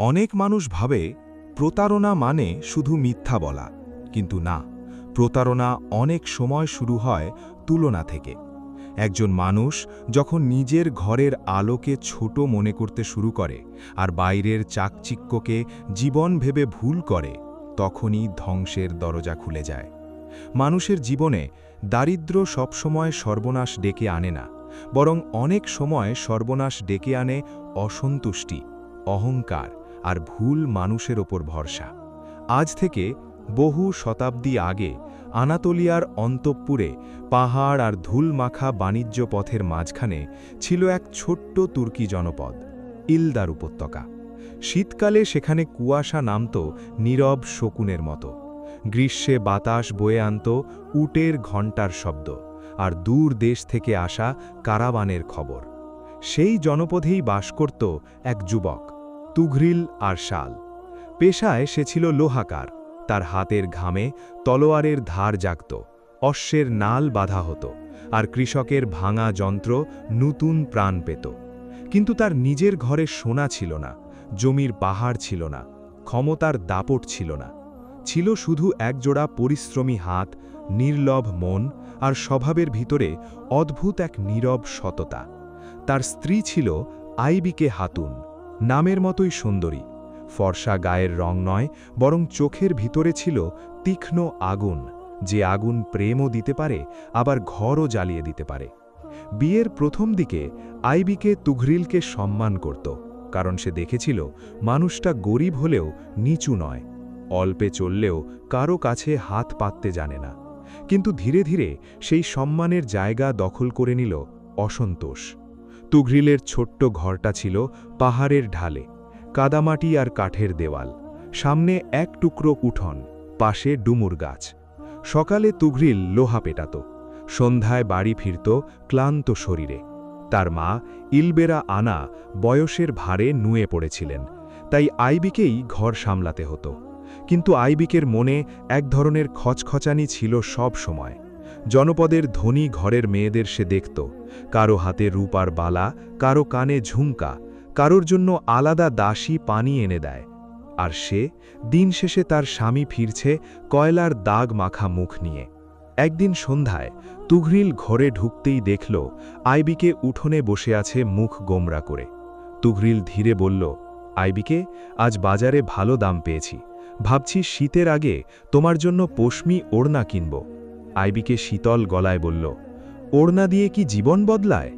অনেক মানুষ ভাবে প্রতারণা মানে শুধু মিথ্যা বলা, কিন্তু না, প্রতারণা অনেক সময় শুরু হয় তুলনা থেকে। একজন মানুষ যখন নিজের ঘরের আলোকে ছোট মনে করতে শুরু করে আর বাইরের চাকচিক্যকে জীবন ভেবে ভুল করে, তখনই ধ্বংসের দরজা খুলে যায়। মানুষের জীবনে দারিদ্র্য সবসময় সর্বনাশ ডেকে আনে না, বরং অনেক সময় সর্বনাশ ডেকে আনে অসন্তুষ্টি, অহংকার আর ভুল মানুষের ওপর ভরসা। আজ থেকে বহু শতাব্দী আগে আনাতোলিয়ার অন্তঃপুরে পাহাড় আর ধুলমাখা বাণিজ্য পথের মাঝখানে ছিল এক ছোট্ট তুর্কি জনপদ, ইলদার উপত্যকা। শীতকালে সেখানে কুয়াশা নামত নীরব শকুনের মতো। গ্রীষ্মে বাতাস বয়ে আনত উটের ঘণ্টার শব্দ আর দূর দেশ থেকে আসা কারাবানের খবর। সেই জনপদেই বাস করত এক যুবক, তুঘরিল আর শাল। পেশায় সে ছিল লোহাকার, তার হাতের ঘামে তলোয়ারের ধার জাগত, অশ্বের নাল বাঁধা হতো, আর কৃষকের ভাঙা যন্ত্র নতুন প্রাণ পেত। কিন্তু তার নিজের ঘরে সোনা ছিল না, জমির পাহাড় ছিল না, ক্ষমতার দাপট ছিল না। ছিল শুধু একজোড়া পরিশ্রমী হাত, নির্লভ মন আর স্বভাবের ভিতরে অদ্ভুত এক নীরব সততা। তার স্ত্রী ছিল আইবিকে হাতুন, নামের মতোই সুন্দরী। ফর্সা গায়ের রং নয়, বরং চোখের ভিতরে ছিল তীক্ষ্ণ আগুন, যে আগুন প্রেমও দিতে পারে, আবার ঘরও জ্বালিয়ে দিতে পারে। বিয়ের প্রথম দিকে আইবিকে তুঘরিলকে সম্মান করত, কারণ সে দেখেছিল মানুষটা গরিব হলেও নিচু নয়, অল্পে চললেও কারো কাছে হাত পাততে জানে না। কিন্তু ধীরে ধীরে সেই সম্মানের জায়গা দখল করে নিল অসন্তোষ। তুঘরিলের ছোট্ট ঘরটা ছিল পাহাড়ের ঢালে, কাদামাটি আর কাঠের দেওয়াল, সামনে এক টুকরো উঠোন, পাশে ডুমুর গাছ। সকালে তুঘরিল লোহা পেটাত, সন্ধ্যায় বাড়ি ফিরত ক্লান্ত শরীরে। তার মা ইলবেরা আনা বয়সের ভারে নুয়ে পড়েছিলেন, তাই আইবিকেই ঘর সামলাতে হতো। কিন্তু আইবিকের মনে এক ধরনের খচখচানি ছিল সব সময়। জনপদের ধনী ঘরের মেয়েদের সে দেখত, কারো হাতে রূপার বালা, কারো কানে ঝুমকা, কারোর জন্য আলাদা দাসী পানি এনে দেয়। আর সে দিন শেষে তার স্বামী ফিরছে কয়লার দাগ মাখা মুখ নিয়ে। একদিন সন্ধ্যায় তুঘরিল ঘরে ঢুকতেই দেখল আইবিকে উঠোনে বসে আছে মুখ গোমরা করে। তুঘরিল ধীরে বলল, আইবিকে, আজ বাজারে ভালো দাম পেয়েছি, ভাবছি শীতের আগে তোমার জন্য পশমি ওড়না কিনব। আইবিকে শীতল গলায় বলল, ওড়না দিয়ে কি জীবন বদলায়?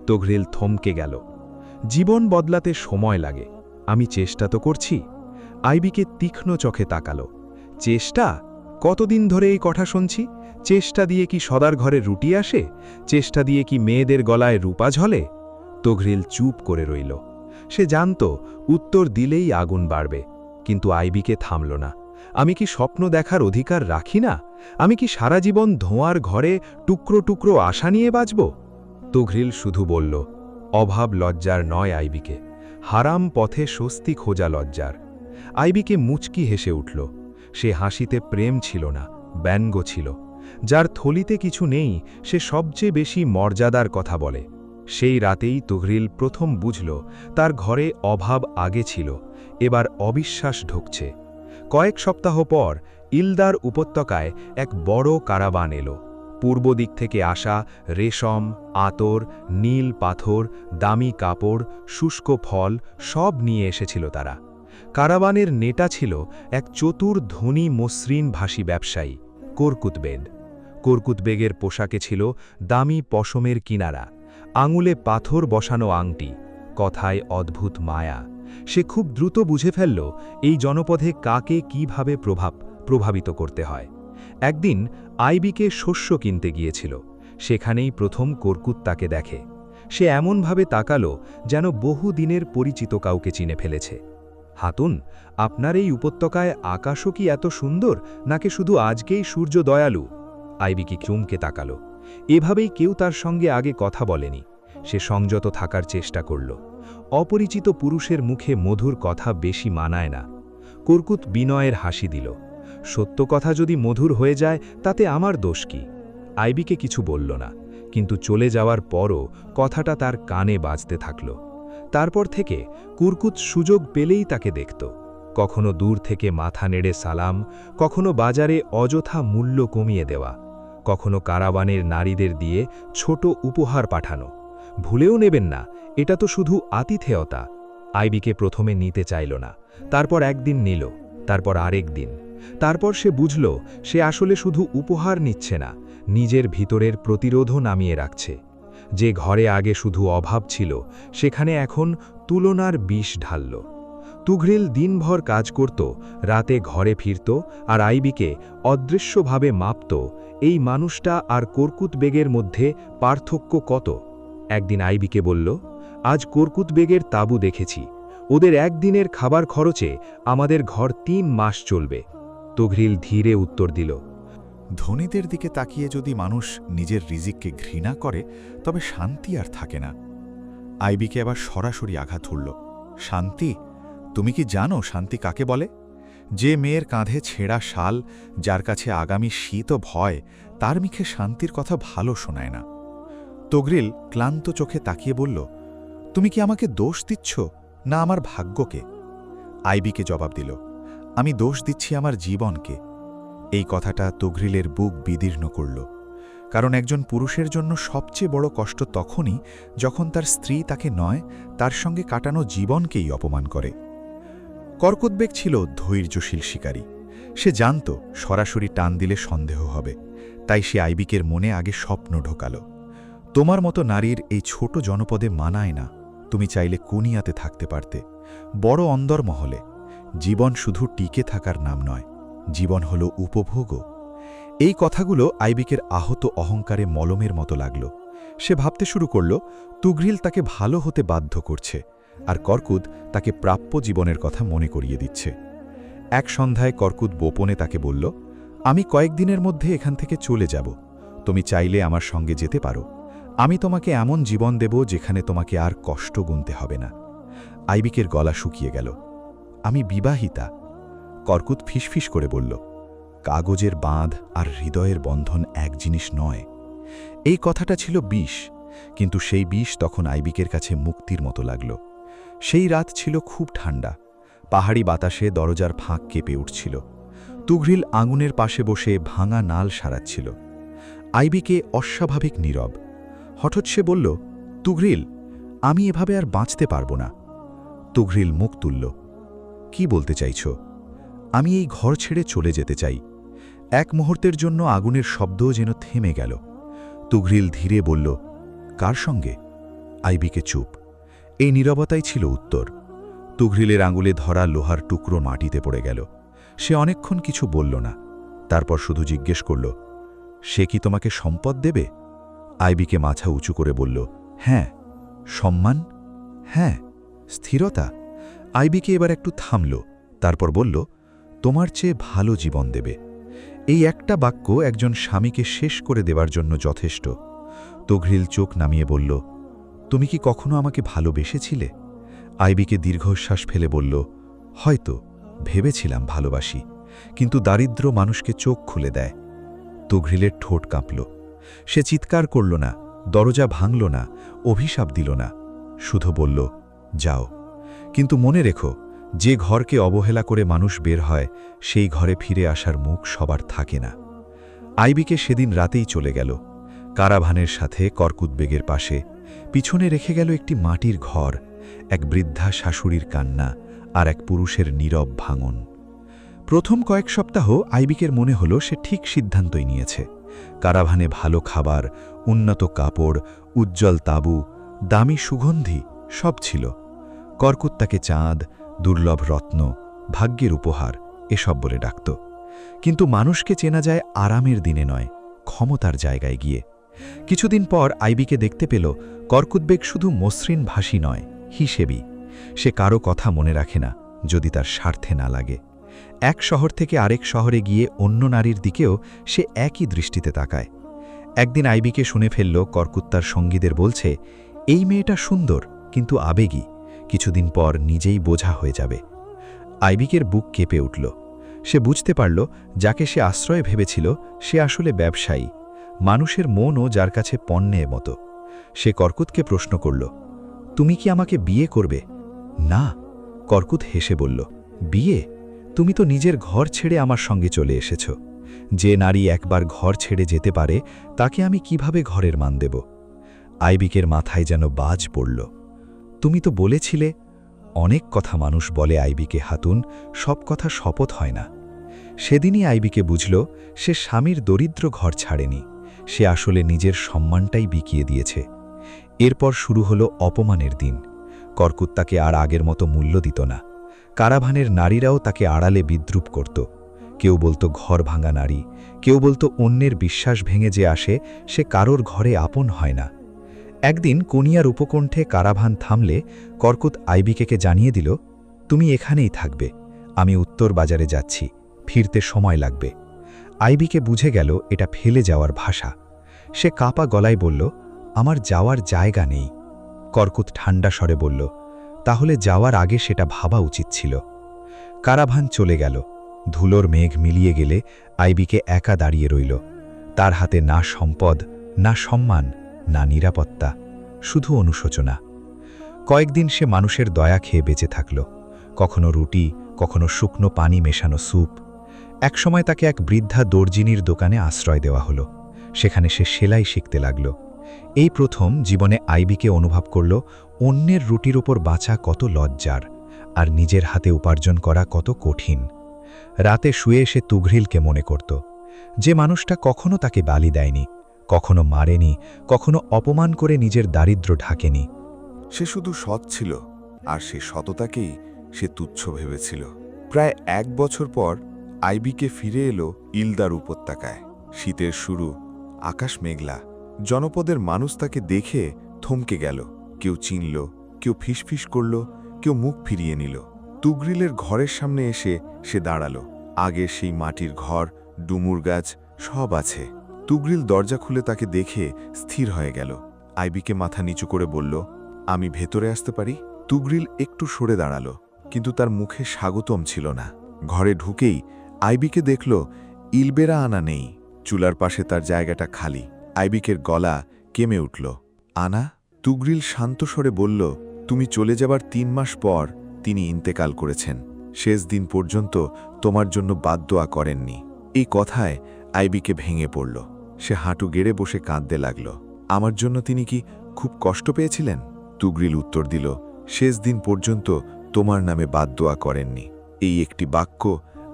তুঘরিল থমকে গেল। জীবন বদলাতে সময় লাগে, আমি চেষ্টা তো করছি। আইবিকে তীক্ষ্ণ চোখে তাকালো। চেষ্টা? কতদিন ধরে এই কথা শুনছি? চেষ্টা দিয়ে কি সদার ঘরে রুটি আসে? চেষ্টা দিয়ে কি মেয়েদের গলায় রূপা ঝলে? তুঘরিল চুপ করে রইল। সে জানত উত্তর দিলেই আগুন বাড়বে, কিন্তু আইবিকে থামল না। আমি কি স্বপ্ন দেখার অধিকার রাখি না? আমি কি সারা জীবন ধোঁয়ার ঘরে টুকরো টুকরো আশা নিয়ে বাঁচব? তুঘরিল শুধু বলল, অভাব লজ্জার নয় আইবিকে, হারাম পথে স্বস্তি খোঁজা লজ্জার। আইবিকে মুচকি হেসে উঠল। সে হাসিতে প্রেম ছিল না, ব্যঙ্গ ছিল। যার থলিতে কিছু নেই সে সবচেয়ে বেশি মর্যাদার কথা বলে। সেই রাতেই তুঘরিল প্রথম বুঝল তার ঘরে অভাব আগে ছিল, এবার অবিশ্বাস ঢুকছে। কয়েক সপ্তাহ পর ইলদার উপত্যকায় এক বড় কারাবান এলো। পূর্ব দিক থেকে আসা রেশম, আতর, নীল পাথর, দামি কাপড়, শুষ্ক ফল সব নিয়ে এসেছিল তারা। কারাবানের নেতা ছিল এক চতুর ধনী মসৃণ ভাষী ব্যবসায়ী, কর্কুতবেগ। কর্কুতবেগের পোশাকে ছিল দামি পশমের কিনারা, আঙুলে পাথর বসানো আংটি, কথায় অদ্ভুত মায়া। সে খুব দ্রুত বুঝে ফেলল এই জনপদে কাকে কিভাবে প্রভাবিত করতে হয়। একদিন আইবিকে শস্য কিনতে গিয়েছিল, সেখানেই প্রথম কর্কুত তাকে দেখে। সে এমনভাবে তাকালো যেন বহু দিনের পরিচিত কাউকে চিনে ফেলেছে। হাতুন, আপনার এই উপত্যকায় আকাশও কি এত সুন্দর, নাকি শুধু আজকেই সূর্য দয়ালু? আইবিকে চমকে তাকালো। এভাবেই কেউ তার সঙ্গে আগে কথা বলেনি। সে সংযত থাকার চেষ্টা করল। অপরিচিত পুরুষের মুখে মধুর কথা বেশি মানায় না। কর্কুত বিনয়ের হাসি দিল। সত্য কথা যদি মধুর হয়ে যায় তাতে আমার দোষ কি? আইবিকে কিছু বলল না, কিন্তু চলে যাওয়ার পরও কথাটা তার কানে বাজতে থাকল। তারপর থেকে কুরকুত সুযোগ পেলেই তাকে দেখত, কখনো দূর থেকে মাথা নেড়ে সালাম, কখনো বাজারে অযথা মূল্য কমিয়ে দেওয়া, কখনো কারাবানের নারীদের দিয়ে ছোট উপহার পাঠানো। ভুলেও নেবেন না, এটা তো শুধু আতিথেয়তা। আইবিকে প্রথমে নিতে চাইল না, তারপর একদিন নিল, তারপর আরেক দিন। তারপর সে বুঝল সে আসলে শুধু উপহার নিচ্ছে না, নিজের ভিতরের প্রতিরোধও নামিয়ে রাখছে। যে ঘরে আগে শুধু অভাব ছিল, সেখানে এখন তুলনার বিষ ঢালল। তুঘরিল দিনভর কাজ করত, রাতে ঘরে ফিরত, আর আইবিকে অদৃশ্যভাবে মাপত এই মানুষটা আর কর্কুত বেগের মধ্যে পার্থক্য কত। একদিন আইবিকে বলল, আজ কর্কুত বেগের তাঁবু দেখেছি, ওদের একদিনের খাবার খরচে আমাদের ঘর ৩ মাস চলবে। তুঘরিল ধীরে উত্তর দিল, ধনীদের দিকে তাকিয়ে যদি মানুষ নিজের রিজিককে ঘৃণা করে, তবে শান্তি আর থাকে না। আইবিকে আবার সরাসরি আঘাত হল। শান্তি? তুমি কি জানো শান্তি কাকে বলে? যে মেয়ের কাঁধে ছেঁড়া শাল, যার কাছে আগামী শীত ও ভয়, তার মুখে শান্তির কথা ভালো শোনায় না। তুঘরিল ক্লান্ত চোখে তাকিয়ে বলল, তুমি কি আমাকে দোষ দিচ্ছ, না আমার ভাগ্যকে? আইবিকে জবাব দিল, আমি দোষ দিচ্ছি আমার জীবনকে। এই কথাটা তুঘরিলের বুক বিদীর্ণ করল, কারণ একজন পুরুষের জন্য সবচেয়ে বড় কষ্ট তখনই যখন তার স্ত্রী তাকে নয়, তার সঙ্গে কাটানো জীবনকেই অপমান করে। কর্কুত বেগ ছিল ধৈর্যশীল শিকারী। সে জানত সরাসরি টান দিলে সন্দেহ হবে, তাই সে আইবিকের মনে আগে স্বপ্ন ঢোকাল। তোমার মতো নারীর এই ছোট জনপদে মানায় না, তুমি চাইলে কুনিয়াতে থাকতে পারতে, বড় অন্দরমহলে। জীবন শুধু টিকে থাকার নাম নয়, জীবন হল উপভোগও। এই কথাগুলো আইবিকের আহত অহংকারে মলমের মতো লাগল। সে ভাবতে শুরু করল, তুঘরিল তাকে ভালো হতে বাধ্য করছে, আর কর্কুত তাকে প্রাপ্য জীবনের কথা মনে করিয়ে দিচ্ছে। এক সন্ধ্যায় কর্কুত গোপনে তাকে বলল, আমি কয়েকদিনের মধ্যে এখান থেকে চলে যাব, তুমি চাইলে আমার সঙ্গে যেতে পারো। আমি তোমাকে এমন জীবন দেব যেখানে তোমাকে আর কষ্ট গুনতে হবে না। আইবিকের গলা শুকিয়ে গেল। আমি বিবাহিতা। কর্কুত ফিসফিস করে বলল, কাগজের বাঁধ আর হৃদয়ের বন্ধন এক জিনিস নয়। এই কথাটা ছিল বিষ, কিন্তু সেই বিষ তখন আইবিকের কাছে মুক্তির মতো লাগল। সেই রাত ছিল খুব ঠান্ডা, পাহাড়ি বাতাসে দরজার ফাঁক কেঁপে উঠছিল। তুঘরিল আঙুনের পাশে বসে ভাঙা নাল সারাচ্ছিল। আইবিকে অস্বাভাবিক নীরব। হঠাৎ সে বলল, তুঘরিল, আমি এভাবে আর বাঁচতে পারব না। তুঘরিল মুখ তুলল, কি বলতে চাইছ? আমি এই ঘর ছেড়ে চলে যেতে চাই। এক মুহূর্তের জন্য আগুনের শব্দও যেন থেমে গেল। তুঘরিল ধীরে বলল, কার সঙ্গে? আইবিকে চুপ। এই নীরবতাই ছিল উত্তর। তুঘরিলের আঙুলে ধরা লোহার টুকরো মাটিতে পড়ে গেল। সে অনেকক্ষণ কিছু বলল না, তারপর শুধু জিজ্ঞেস করল, সে কি তোমাকে সম্পদ দেবে? আইবিকে মাথা উঁচু করে বলল, হ্যাঁ। সম্মান? হ্যাঁ। স্থিরতা? আইবিকে এবার একটু থামল, তারপর বলল, তোমার চেয়ে ভালো জীবন দেবে। এই একটা বাক্য একজন স্বামীকে শেষ করে দেবার জন্য যথেষ্ট। তুঘরিল চোখ নামিয়ে বলল, তুমি কি কখনো আমাকে ভালোবেসেছিলে? আইবিকে দীর্ঘশ্বাস ফেলে বলল, হয়তো ভেবেছিলাম ভালোবাসি, কিন্তু দারিদ্র মানুষকে চোখ খুলে দেয়। তুঘরিলের ঠোঁট কাঁপল। সে চিৎকার করল না, দরজা ভাঙল না, অভিশাপ দিল না, শুধু বলল, যাও। কিন্তু মনে রেখো, যে ঘরকে অবহেলা করে মানুষ বের হয়, সেই ঘরে ফিরে আসার মুখ সবার থাকে না। আইবিকে সেদিন রাতেই চলে গেল, কারাভানের সাথে কর্কুত বেগের পাশে। পিছনে রেখে গেল একটি মাটির ঘর, এক বৃদ্ধা শাশুড়ির কান্না, আর এক পুরুষের নীরব ভাঙন। প্রথম কয়েক সপ্তাহ আইবিকের মনে হল সে ঠিক সিদ্ধান্তই নিয়েছে। কারাভানে ভালো খাবার, উন্নত কাপড়, উজ্জ্বল তাঁবু, দামি সুগন্ধি সব ছিল। কর্কুত তাকে চাঁদ, দুর্লভ রত্ন, ভাগ্যের উপহার এসব বলে ডাকত। কিন্তু মানুষকে চেনা যায় আরামের দিনে নয়, ক্ষমতার জায়গায় গিয়ে। কিছুদিন পর আইবিকে দেখতে পেল কর্কুত বেগ শুধু মসৃণ ভাষী নয়, হিসেবি। সে কারো কথা মনে রাখে না যদি তার স্বার্থে না লাগে। এক শহর থেকে আরেক শহরে গিয়ে অন্য নারীর দিকেও সে একই দৃষ্টিতে তাকায়। একদিন আইবিকে শুনে ফেলল কর্কুত তার সঙ্গীদের বলছে, এই মেয়েটা সুন্দর কিন্তু আবেগী, কিছুদিন পর নিজেই বোঝা হয়ে যাবে। আইবিকের বুক কেঁপে উঠল। সে বুঝতে পারল যাকে সে আশ্রয় ভেবেছিল সে আসলে ব্যবসায়ী, মানুষের মনও যার কাছে পণ্যের মতো। সে কর্কুতকে প্রশ্ন করল, তুমি কি আমাকে বিয়ে করবে? না, কর্কুত হেসে বলল, বিয়ে? তুমি তো নিজের ঘর ছেড়ে আমার সঙ্গে চলে এসেছ। যে নারী একবার ঘর ছেড়ে যেতে পারে তাকে আমি কিভাবে ঘরের মান দেব? আইবিকের মাথায় যেন বাজ পড়ল। তুমি তো বলেছিলে। অনেক কথা মানুষ বলে আইবিকে হাতুন, সব কথা শপথ হয় না। সেদিনই আইবিকে বুঝল সে স্বামীর দরিদ্র ঘর ছাড়েনি, সে আসলে নিজের সম্মানটাই বিকিয়ে দিয়েছে। এরপর শুরু হলো অপমানের দিন। কর্কুত তাকে আর আগের মতো মূল্য দিত না। কারাভানের নারীরাও তাকে আড়ালে বিদ্রূপ করত। কেউ বলতো ঘর ভাঙা নারী, কেউ বলতো অন্যের বিশ্বাস ভেঙে যে আসে সে কারোর ঘরে আপন হয় না। একদিন কোনিয়ার উপকণ্ঠে কারাভান থামলে কর্কুত আইবিকে জানিয়ে দিল, তুমি এখানেই থাকবে, আমি উত্তর বাজারে যাচ্ছি, ফিরতে সময় লাগবে। আইবিকে বুঝে গেল এটা ফেলে যাওয়ার ভাষা। সে কাঁপা গলায় বলল, আমার যাওয়ার জায়গা নেই। কর্কুত ঠান্ডা স্বরে বলল, তাহলে যাওয়ার আগে সেটা ভাবা উচিত ছিল। কারাভান চলে গেল। ধুলোর মেঘ মিলিয়ে গেলে আইবিকে একা দাঁড়িয়ে রইল। তার হাতে না সম্পদ, না সম্মান, না নিরাপত্তা, শুধু অনুশোচনা। কয়েকদিন সে মানুষের দয়া খেয়ে বেঁচে থাকল, কখনো রুটি, কখনো শুকনো পানি মেশানো স্যুপ। একসময় তাকে এক বৃদ্ধা দর্জিনীর দোকানে আশ্রয় দেওয়া হলো। সেখানে সে সেলাই শিখতে লাগল। এই প্রথম জীবনে আইবিকে অনুভব করল অন্যের রুটির ওপর বাঁচা কত লজ্জার, আর নিজের হাতে উপার্জন করা কত কঠিন। রাতে শুয়ে এসে তুঘ্রিলকে মনে করত, যে মানুষটা কখনো তাকে বালি দেয়নি, কখনো মারেনি, কখনো অপমান করে নিজের দারিদ্র্য ঢাকেনি। সে শুধু সৎ ছিল, আর সে সততাকেই সে তুচ্ছ ভেবেছিল। প্রায় 1 বছর পর আইবিকে ফিরে এলো ইলদার উপত্যকায়। শীতের শুরু, আকাশ মেঘলা। জনপদের মানুষ তাকে দেখে থমকে গেল। কেউ চিনল, কেউ ফিসফিস করল, কেউ মুখ ফিরিয়ে নিল। তুঘ্রিলের ঘরের সামনে এসে সে দাঁড়ালো। আগের সেই মাটির ঘর, ডুমুর গাছ সব আছে। তুঘ্রিল দরজা খুলে তাকে দেখে স্থির হয়ে গেল। আইবিকে মাথা নিচু করে বলল, আমি ভেতরে আসতে পারি? তুঘ্রিল একটু সরে দাঁড়ালো, কিন্তু তার মুখে স্বাগতম ছিল না। ঘরে ঢুকেই আইবিকে দেখল ইলবেরা আনা নেই। চুলার পাশে তার জায়গাটা খালি। আইবিকের গলা কেমে উঠল। আনা? তুঘ্রিল শান্ত স্বরে বলল, তুমি চলে যাবার 3 মাস পর তিনি ইন্তেকাল করেছেন। শেষ দিন পর্যন্ত তোমার জন্য বাদদোয়া করেননি। এই কথায় আইবিকে ভেঙে পড়ল। সে হাঁটু গেড়ে বসে কাঁদতে লাগল। আমার জন্য তিনি কি খুব কষ্ট পেয়েছিলেন? তুঘ্রিল উত্তর দিল, শেষ দিন পর্যন্ত তোমার নামে বাদদোয়া করেননি। এই একটি বাক্য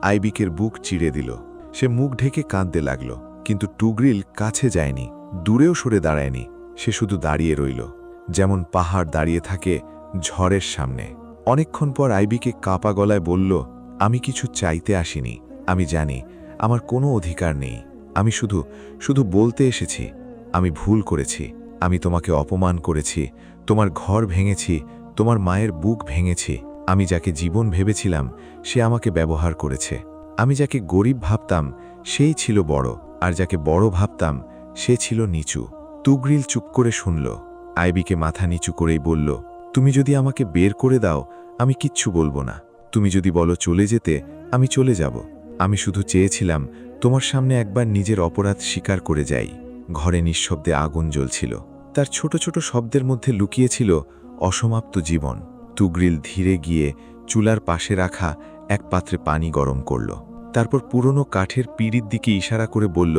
আইবিকের বুক চিড়ে দিল। সে মুখ ঢেকে কাঁদতে লাগল, কিন্তু তুঘ্রিল কাছে যায়নি, দূরেও সরে দাঁড়ায়নি। সে শুধু দাঁড়িয়ে রইল, যেমন পাহাড় দাঁড়িয়ে থাকে ঝড়ের সামনে। অনেকক্ষণ পর আইবিকে কাঁপা গলায় বলল, আমি কিছু চাইতে আসিনি। আমি জানি আমার কোনো অধিকার নেই। আমি শুধু বলতে এসেছি, আমি ভুল করেছি। আমি তোমাকে অপমান করেছি, তোমার ঘর ভেঙেছি, তোমার মায়ের বুক ভেঙেছি। আমি যাকে জীবন ভেবেছিলাম সে আমাকে ব্যবহার করেছে। আমি যাকে গরিব ভাবতাম সেই ছিল বড়, আর যাকে বড় ভাবতাম সে ছিল নিচু। তুঘ্রিল চুপ করে শুনল। আইবিকে মাথা নিচু করেই বলল, তুমি যদি আমাকে বের করে দাও আমি কিচ্ছু বলবো না। তুমি যদি বলো চলে যেতে, আমি চলে যাব। আমি শুধু চেয়েছিলাম তোমার সামনে একবার নিজের অপরাধ স্বীকার করে যাই। ঘরে নিঃশব্দে আগুন জ্বলছিল। তার ছোট ছোট শব্দের মধ্যে লুকিয়েছিল অসমাপ্ত জীবন। তুঘ্রিল ধীরে গিয়ে চুলার পাশে রাখা এক পাত্রে পানি গরম করল। তারপর পুরনো কাঠের পিঁড়ির দিকে ইশারা করে বলল,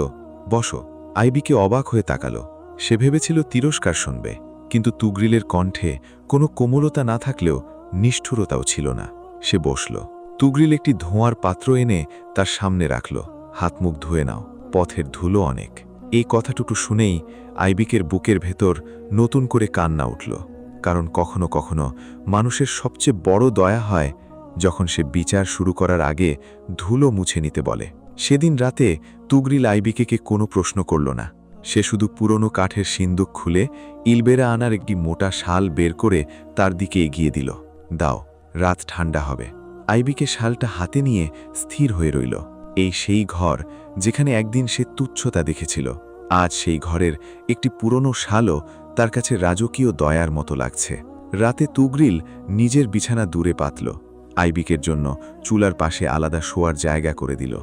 বসো। আইবিকে অবাক হয়ে তাকালো। সে ভেবেছিল তিরস্কার শুনবে, কিন্তু তুঘ্রিলের কণ্ঠে কোনো কোমলতা না থাকলেও নিষ্ঠুরতাও ছিল না। সে বসল। তুঘ্রিল একটি ধোঁয়ার পাত্র এনে তার সামনে রাখল। হাত মুখ ধুয়ে নাও, পথের ধুলো অনেক। এই কথাটুকু শুনেই আইবিকের বুকের ভেতর নতুন করে কান্না উঠল। কারণ কখনো কখনো মানুষের সবচেয়ে বড় দয়া হয় যখন সে বিচার শুরু করার আগে ধুলো মুছে নিতে বলে। সেদিন রাতে তুঘ্রিল আইবিকে কোনো প্রশ্ন করল না। সে শুধু পুরনো কাঠের সিন্দুক খুলে ইলবেরা আনার একটি মোটা শাল বের করে তার দিকে এগিয়ে দিল। দাও, রাত ঠান্ডা হবে। আইবিকে শালটা হাতে নিয়ে স্থির হয়ে রইল। এই সেই ঘর যেখানে একদিন সে তুচ্ছতা দেখেছিল। আজ সেই ঘরের একটি পুরনো শালও তার কাছে রাজকীয় দয়ার মতো লাগছে। রাতে তুঘ্রিল নিজের বিছানা দূরে পাতল। আইবিকের জন্য চুলার পাশে আলাদা শোয়ার জায়গা করে দিল।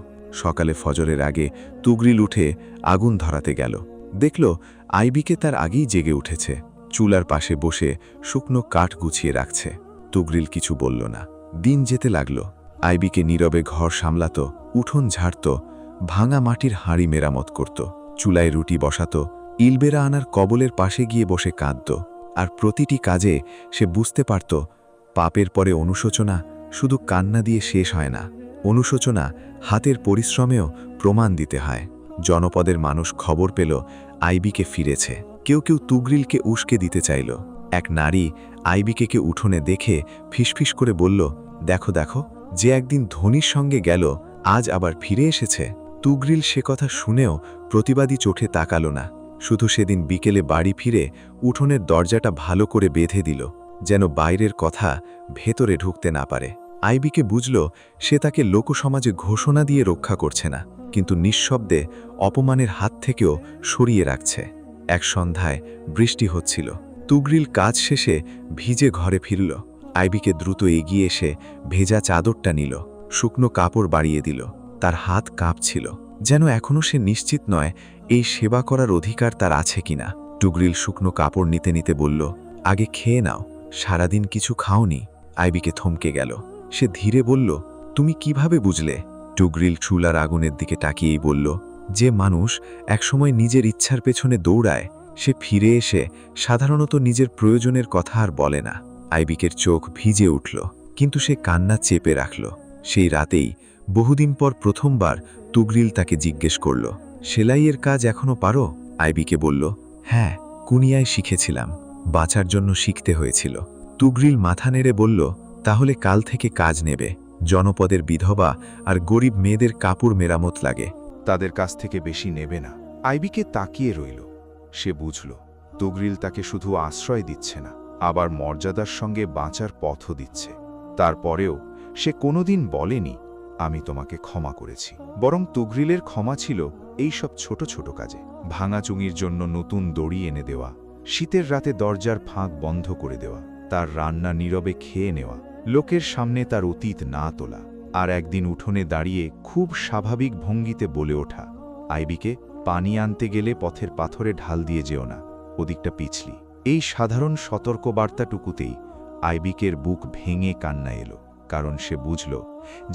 সকালে ফজরের আগে তুঘ্রিল উঠে আগুন ধরাতে গেল। দেখল আইবিকে তার আগেই জেগে উঠেছে। চুলার পাশে বসে শুকনো কাঠ গুছিয়ে রাখছে। তুগরিল কিছু বলল না। দিন যেতে লাগল। আইবিকে নীরবে ঘর সামলাত, উঠোন ঝাড়ত, ভাঙা মাটির হাঁড়ি মেরামত করত, চুলায় রুটি বসাত, ইলবেরা আনার কবলের পাশে গিয়ে বসে কাঁদত। আর প্রতিটি কাজে সে বুঝতে পারত, পাপের পরে অনুশোচনা শুধু কান্না দিয়ে শেষ হয় না, অনুশোচনা হাতের পরিশ্রমেও প্রমাণ দিতে হয়। জনপদের মানুষ খবর পেল আইবিকে ফিরেছে। কেউ কেউ তুগরিলকে উস্কে দিতে চাইল। এক নারী আইবিকে উঠোনে দেখে ফিসফিস করে বলল, দেখো দেখো, যে একদিন ধনীর সঙ্গে গেল আজ আবার ফিরে এসেছে। তুগরিল সে কথা শুনেও প্রতিবাদী চোখে তাকালো না। শুধু সেদিন বিকেলে বাড়ি ফিরে উঠোনের দরজাটা ভালো করে বেঁধে দিল, যেন বাইরের কথা ভেতরে ঢুকতে না পারে। আইবিকে বুঝল সে তাকে লোকসমাজে ঘোষণা দিয়ে রক্ষা করছে না, কিন্তু নিঃশব্দে অপমানের হাত থেকেও সরিয়ে রাখছে। এক সন্ধ্যায় বৃষ্টি হচ্ছিল। তুগরিল কাজ শেষে ভিজে ঘরে ফিরল। আইবিকে দ্রুত এগিয়ে এসে ভেজা চাদরটা নিল, শুকনো কাপড় বাড়িয়ে দিল। তার হাত কাঁপছিল, যেন এখনও সে নিশ্চিত নয় এই সেবা করার অধিকার তার আছে কিনা। তুগরিল শুকনো কাপড় নিতে নিতে বলল, আগে খেয়ে নাও, সারাদিন কিছু খাওনি। আইবিকে থমকে গেল। সে ধীরে বলল, তুমি কিভাবে বুঝলে? তুগরিল চুলার আগুনের দিকে তাকিয়েই বলল, যে মানুষ একসময় নিজের ইচ্ছার পেছনে দৌড়ায় সে ফিরে এসে সাধারণত নিজের প্রয়োজনের কথা আর বলে না। আইবিকের চোখ ভিজে উঠল, কিন্তু সে কান্না চেপে রাখল। সেই রাতেই বহুদিন পর প্রথমবার তুগরিল তাকে জিজ্ঞেস করল, সেলাইয়ের কাজ এখনো পারো? আইবিকে বলল, হ্যাঁ, কুনিয়ায় শিখেছিলাম, বাঁচার জন্য শিখতে হয়েছিল। তুগরিল মাথা নেড়ে বলল, তাহলে কাল থেকে কাজ নেবে। জনপদের বিধবা আর গরিব মেয়েদের কাপড় মেরামত লাগে, তাদের কাছ থেকে বেশি নেবে না। আইবিকে তাকিয়ে রইল। সে বুঝল তুগরিল তাকে শুধু আশ্রয় দিচ্ছে না, আবার মর্যাদার সঙ্গে বাঁচার পথও দিচ্ছে। তারপরেও সে কোনোদিন বলেনি, আমি তোমাকে ক্ষমা করেছি। বরং তুগরিলের ক্ষমা ছিল এই সব ছোট ছোট কাজে। ভাঙাচুঙির জন্য নতুন দড়ি এনে দেওয়া, শীতের রাতে দরজার ফাঁক বন্ধ করে দেওয়া, তার রান্না নীরবে খেয়ে নেওয়া, লোকের সামনে তার অতীত না তোলা, আর একদিন উঠোনে দাঁড়িয়ে খুব স্বাভাবিক ভঙ্গিতে বলে ওঠা, আইবিকে, পানি আনতে গেলে পথের পাথরে ঢাল দিয়ে যেও না, ওদিকটা পিছলি। এই সাধারণ সতর্কবার্তাটুকুতেই আইবিকের বুক ভেঙে কান্না এলো। কারণ সে বুঝল,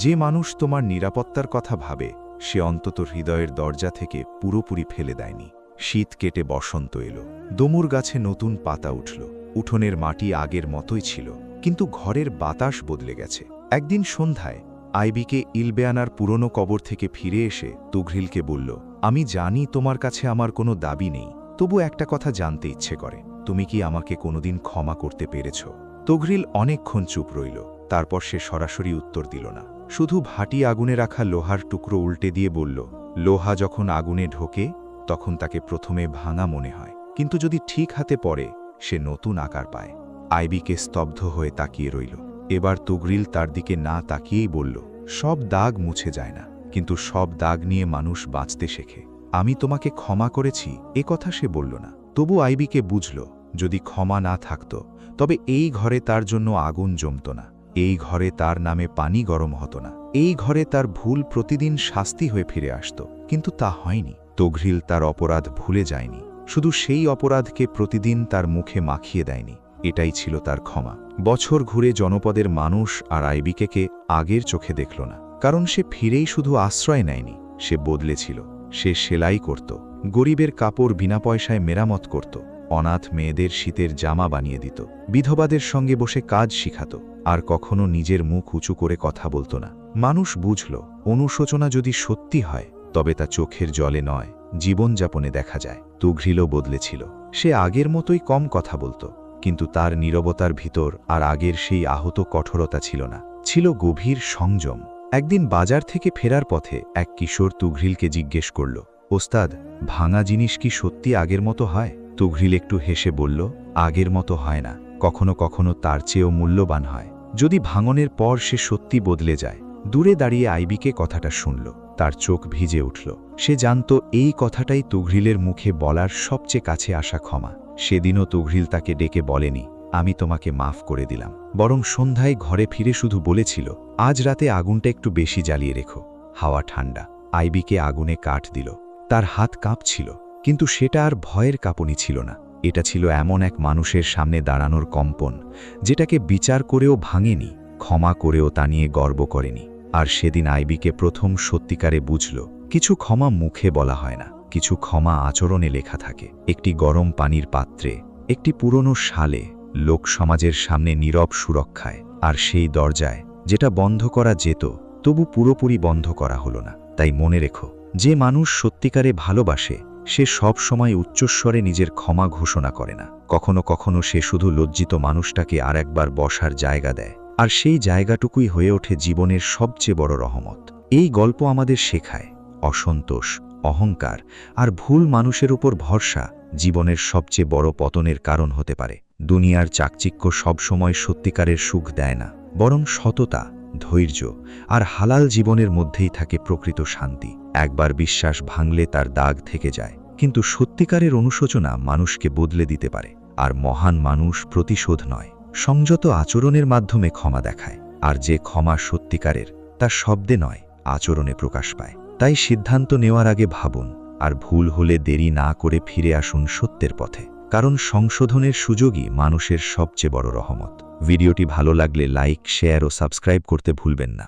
যে মানুষ তোমার নিরাপত্তার কথা ভাবে সে অন্তত হৃদয়ের দরজা থেকে পুরোপুরি ফেলে দেয়নি। শীত কেটে বসন্ত এলো। দমুর গাছে নতুন পাতা উঠল। উঠোনের মাটি আগের মতোই ছিল, কিন্তু ঘরের বাতাস বদলে গেছে। একদিন সন্ধ্যায় আইবিকে ইলবেয়ানার পুরনো কবর থেকে ফিরে এসে তুগরিলকে বলল, আমি জানি তোমার কাছে আমার কোনো দাবি নেই, তবু একটা কথা জানতে ইচ্ছে করে, তুমি কি আমাকে কোনোদিন ক্ষমা করতে পেরেছ? তুগরিল অনেকক্ষণ চুপ রইল। তারপর সে সরাসরি উত্তর দিল না, শুধু ভাটি আগুনে রাখা লোহার টুকরো উল্টে দিয়ে বলল, লোহা যখন আগুনে ঢোকে তখন তাকে প্রথমে ভাঙা মনে হয়, কিন্তু যদি ঠিক হাতে পড়ে সে নতুন আকার পায়। আইবিকে স্তব্ধ হয়ে তাকিয়ে রইল। এবার তুগরিল তার দিকে না তাকিয়েই বলল, সব দাগ মুছে যায় না, কিন্তু সব দাগ নিয়ে মানুষ বাঁচতে শেখে। আমি তোমাকে ক্ষমা করেছি এ কথা সে বলল না। তবু আইবিকে বুঝল, যদি ক্ষমা না থাকত তবে এই ঘরে তার জন্য আগুন জমত না, এই ঘরে তার নামে পানি গরম হতো না, এই ঘরে তার ভুল প্রতিদিন শাস্তি হয়ে ফিরে আসত। কিন্তু তা হয়নি। তুগরিল তার অপরাধ ভুলে যায়নি, শুধু সেই অপরাধকে প্রতিদিন তার মুখে মাখিয়ে দেয়নি। এটাই ছিল তার ক্ষমা। বছর ঘুরে জনপদের মানুষ আর আইবিকে আগের চোখে দেখল না, কারণ সে ফিরেই শুধু আশ্রয় নেয়নি, সে বদলেছিল। সে সেলাই করত, গরিবের কাপড় বিনা পয়সায় মেরামত করত, অনাথ মেয়েদের শীতের জামা বানিয়ে দিত, বিধবাদের সঙ্গে বসে কাজ শিখাত, আর কখনো নিজের মুখ উঁচু করে কথা বলত না। মানুষ বুঝল, অনুশোচনা যদি সত্যি হয় তবে তা চোখের জলে নয়, জীবনযাপনে দেখা যায়। তুগরিলও বদলেছিল। সে আগের মতোই কম কথা বলত, কিন্তু তার নীরবতার ভিতর আর আগের সেই আহত কঠোরতা ছিল না, ছিল গভীর সংযম। একদিন বাজার থেকে ফেরার পথে এক কিশোর তুগরিলকে জিজ্ঞেস করল, ওস্তাদ, ভাঙা জিনিস কি সত্যি আগের মতো হয়? তুগরিল একটু হেসে বলল, আগের মতো হয় না, কখনো কখনো তার চেয়েও মূল্যবান হয়, যদি ভাঙনের পর সে সত্যি বদলে যায়। দূরে দাঁড়িয়ে আইবিকে কথাটা শুনল। তার চোখ ভিজে উঠল। সে জানত এই কথাটাই তুগরিলের মুখে বলার সবচেয়ে কাছে আসা ক্ষমা। সেদিনও তুগরিল তাকে ডেকে বলেনি, আমি তোমাকে মাফ করে দিলাম, বরং সন্ধ্যায় ঘরে ফিরে শুধু বলেছিল, আজ রাতে আগুনটা একটু বেশি জ্বালিয়ে রেখো, হাওয়া ঠান্ডা। আইবিকে আগুনে কাঠ দিল। তার হাত কাঁপছিল, কিন্তু সেটা আর ভয়ের কাঁপুনি ছিল না, এটা ছিল এমন এক মানুষের সামনে দাঁড়ানোর কম্পন, যেটাকে বিচার করেও ভাঙেনি, ক্ষমা করেও তা নিয়ে গর্ব করেনি। আর সেদিন আইবিকে প্রথম সত্যিকারে বুঝল, কিছু ক্ষমা মুখে বলা হয় না, কিছু ক্ষমা আচরণে লেখা থাকে। একটি গরম পানির পাত্রে, একটি পুরনো শালে, লোক সমাজের সামনে নীরব সুরক্ষায়, আর সেই দরজায় যেটা বন্ধ করা যেত তবু পুরোপুরি বন্ধ করা হলো না। তাই মনে রেখো, যে মানুষ সত্যিকারে ভালোবাসে সে সব সময় উচ্চস্বরে নিজের ক্ষমা ঘোষণা করে না। কখনো কখনো সে শুধু লজ্জিত মানুষটাকে আর একবার বসার জায়গা দেয়, আর সেই জায়গাটুকুই হয়ে ওঠে জীবনের সবচেয়ে বড় রহমত। এই গল্প আমাদের শেখায়, অসন্তোষ, অহংকার আর ভুল মানুষের উপর ভরসা জীবনের সবচেয়ে বড় পতনের কারণ হতে পারে। দুনিয়ার চাকচিক্য সবসময় সত্যিকারের সুখ দেয় না, বরং সততা, ধৈর্য আর হালাল জীবনের মধ্যেই থাকে প্রকৃত শান্তি। একবার বিশ্বাস ভাঙলে তার দাগ থেকে যায়, কিন্তু সত্যিকারের অনুশোচনা মানুষকে বদলে দিতে পারে। আর মহান মানুষ প্রতিশোধ নয়, সংযত আচরণের মাধ্যমে ক্ষমা দেখায়। আর যে ক্ষমা সত্যিকারের, তা শব্দে নয়, আচরণে প্রকাশ পায়। তাই সিদ্ধান্ত নেওয়ার আগে ভাবুন, আর ভুল হলে দেরি না করে ফিরে আসুন সত্যের পথে, কারণ সংশোধনের সুযোগই মানুষের সবচেয়ে বড় রহমত। ভিডিওটি ভালো লাগলে লাইক, শেয়ার ও সাবস্ক্রাইব করতে ভুলবেন না।